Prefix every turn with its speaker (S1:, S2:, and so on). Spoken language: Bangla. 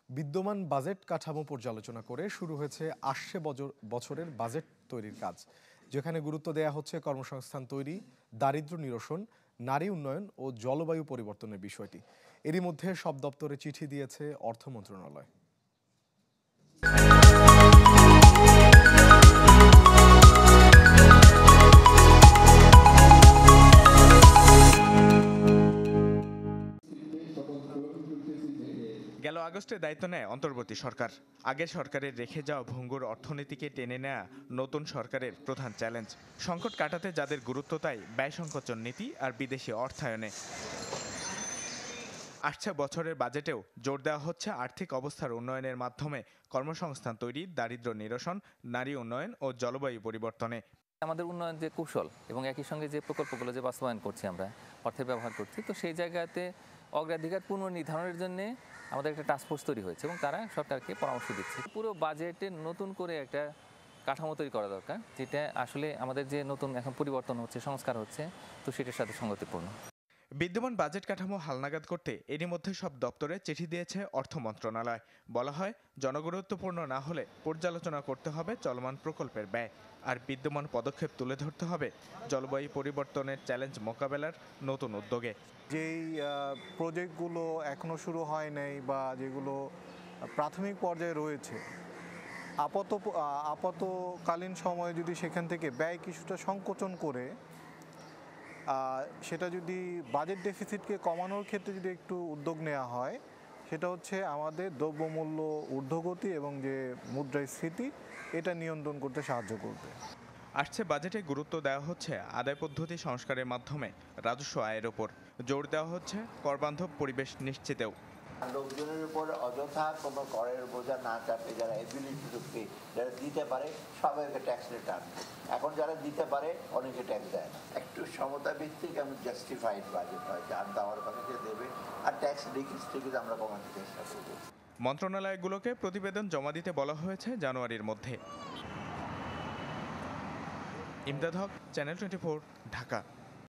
S1: বিদ্যমান বাজেট কাঠামো পর্যালোচনা করে শুরু হয়েছে আসছে বছরের বাজেট তৈরির কাজ, যেখানে গুরুত্ব দেয়া হচ্ছে কর্মসংস্থান তৈরি, দারিদ্র্য নিরসন, নারী উন্নয়ন ও জলবায়ু পরিবর্তনের বিষয়টি। এরই মধ্যে সব দপ্তরে চিঠি দিয়েছে অর্থ মন্ত্রণালয়।
S2: গেল আগস্টে দায়িত্ব নেয় অন্তর্বর্তী সরকার। আগের সরকারের রেখে যাওয়া ভঙ্গুর অর্থনীতিকে টেনে নেয়া নতুন সরকারের প্রধান চ্যালেঞ্জ। সংকট কাটাতে যাদের গুরুত্ব তাই ব্যয় সংকোচন নীতি আর বিদেশি অর্থায়নে। আসছে বছরের বাজেটেও জোর দেওয়া হচ্ছে আর্থিক অবস্থার উন্নয়নের মাধ্যমে কর্মসংস্থান তৈরি, দারিদ্র্য নিরসন, নারী উন্নয়ন ও জলবায়ু পরিবর্তনে।
S3: আমাদের উন্নয়ন যে কৌশল এবং একই সঙ্গে যে প্রকল্পগুলো যে বাস্তবায়ন করছি, আমরা অর্থের ব্যবহার করছি, তো সেই জায়গাতে অগ্রাধিকার পুনর্নির্ধারণের জন্য আমাদের একটা টাস্কফোর্স তৈরি হয়েছে এবং তারা সরকারকে পরামর্শ দিচ্ছে। পুরো বাজেটে নতুন করে একটা কাঠামো তৈরি করা দরকার, যেটা আসলে আমাদের যে নতুন এখন পরিবর্তন হচ্ছে, সংস্কার হচ্ছে, তো সেটার সাথে সঙ্গতিপূর্ণ।
S2: বিদ্যমান বাজেট কাঠামো হালনাগাদ করতে এরই মধ্যে সব দপ্তরে চিঠি দিয়েছে অর্থ মন্ত্রণালয়। বলা হয়, জনগুরুত্বপূর্ণ না হলে পর্যালোচনা করতে হবে চলমান প্রকল্পের ব্যয়, আর বিদ্যমান পদক্ষেপ তুলে ধরতে হবে জলবায়ু পরিবর্তনের চ্যালেঞ্জ মোকাবেলার নতুন উদ্যোগে।
S4: যেই প্রজেক্টগুলো এখনও শুরু হয় নাই বা যেগুলো প্রাথমিক পর্যায়ে রয়েছে, আপাতকালীন সময়ে যদি সেখান থেকে ব্যয় কিছুটা সংকোচন করে সেটা যদি বাজেট ডেফিসিটকে কমানোর ক্ষেত্রে যদি একটু উদ্যোগ নেওয়া হয়, সেটা হচ্ছে আমাদের দ্রব্যমূল্য ঊর্ধ্বগতি এবং যে মুদ্রাস্ফীতি, এটা নিয়ন্ত্রণ করতে সাহায্য করবে।
S2: আসছে বাজেটে গুরুত্ব দেওয়া হচ্ছে আদায় পদ্ধতি সংস্কারের মাধ্যমে রাজস্ব আয়ের ওপর। জোর দেওয়া হচ্ছে করবান্ধব পরিবেশ নিশ্চিতেও।
S5: লোকজনের উপর অযথা কোনো করের বোঝা না চাপে, যারা এবিলিটি টু পে, যারা দিতে পারে সবাইকে ট্যাক্স রিটার্ন। এখন যারা দিতে পারে অনেকে ট্যাক্স দেয় না। একটু সমতা ভিত্তিক এবং জাস্টিফাইড বাজেট হয়, যার দেওয়ার কথা যে দেবে, আর ট্যাক্স লিকেজ থেকে আমরা কমাতে চেষ্টা করব।
S2: মন্ত্রণালয়গুলোকে প্রতিবেদন জমা দিতে বলা হয়েছে জানুয়ারির মধ্যে। ইমদাদ হক, চ্যানেল 24, ঢাকা।